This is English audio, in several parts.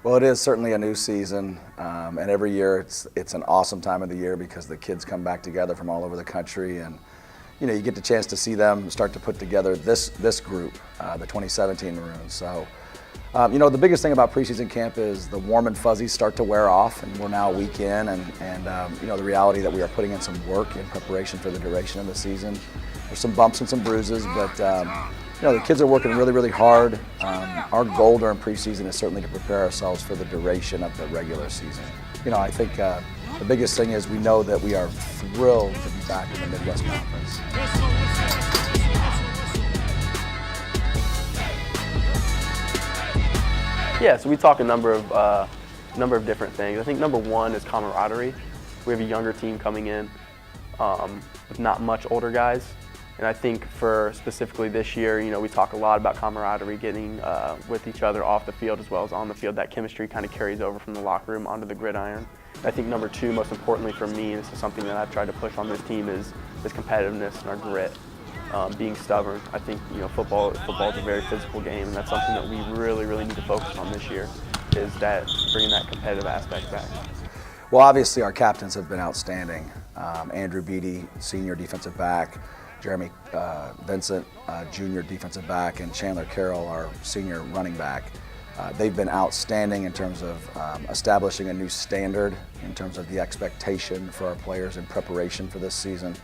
Well, it is certainly a new season, and every year it's an awesome time of the year because the kids come back together from all over the country, and you get the chance to see them start to put together this group, the 2017 Maroons. So, the biggest thing about preseason camp is the warm and fuzzies start to wear off, and we're now a week in, and the reality that we are putting in some work in preparation for the duration of the season. There's some bumps and some bruises, but the kids are working really, really hard. Our goal during preseason is certainly to prepare ourselves for the duration of the regular season. I think the biggest thing is we know that we are thrilled to be back in the Midwest Conference. Yeah, so we talk a number of different things. I think number one is camaraderie. We have a younger team coming in with not much older guys. And I think for specifically this year, we talk a lot about camaraderie, getting with each other off the field as well as on the field. That chemistry kind of carries over from the locker room onto the gridiron. I think number two, most importantly for me, and this is something that I've tried to push on this team, is competitiveness and our grit, being stubborn. I think football is a very physical game, and that's something that we really, really need to focus on this year, is that bringing that competitive aspect back. Well, obviously our captains have been outstanding. Andrew Beatty, senior defensive back, Jeremy Vincent, junior defensive back, and Chandler Carroll, our senior running back. They've been outstanding in terms of establishing a new standard in terms of the expectation for our players in preparation for this season.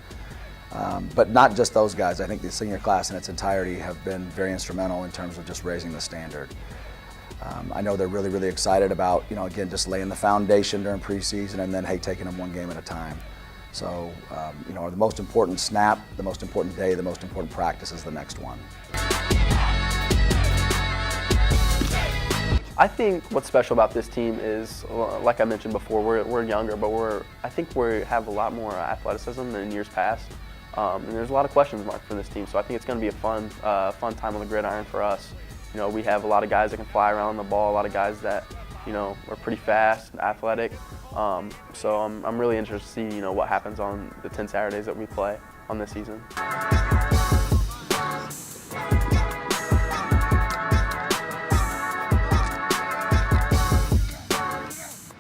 But not just those guys. I think the senior class in its entirety have been very instrumental in terms of just raising the standard. I know they're really, really excited about, again, just laying the foundation during preseason and then, hey, taking them one game at a time. So, the most important snap, the most important day, the most important practice is the next one. I think what's special about this team is, like I mentioned before, we're younger, but I think we have a lot more athleticism than in years past. And there's a lot of questions marks for this team, so I think it's going to be a fun time on the gridiron for us. We have a lot of guys that can fly around the ball, a lot of guys that are pretty fast and athletic. So I'm really interested to see what happens on the 10 Saturdays that we play on this season.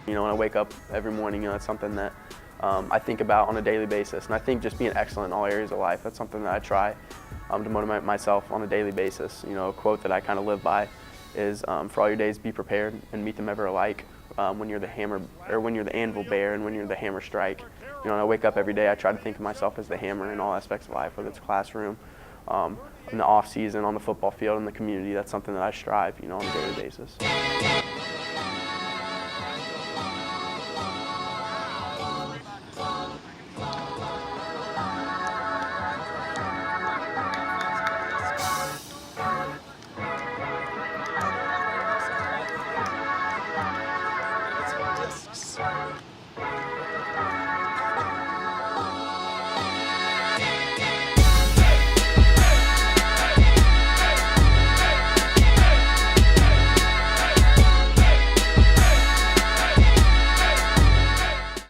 When I wake up every morning, it's something that I think about on a daily basis. And I think just being excellent in all areas of life, that's something that I try to motivate myself on a daily basis. A quote that I kind of live by is, for all your days, be prepared and meet them ever alike. When you're the hammer, or when you're the anvil bear, and when you're the hammer strike. When I wake up every day, I try to think of myself as the hammer in all aspects of life, whether it's classroom, in the off season, on the football field, in the community. That's something that I strive, on a daily basis.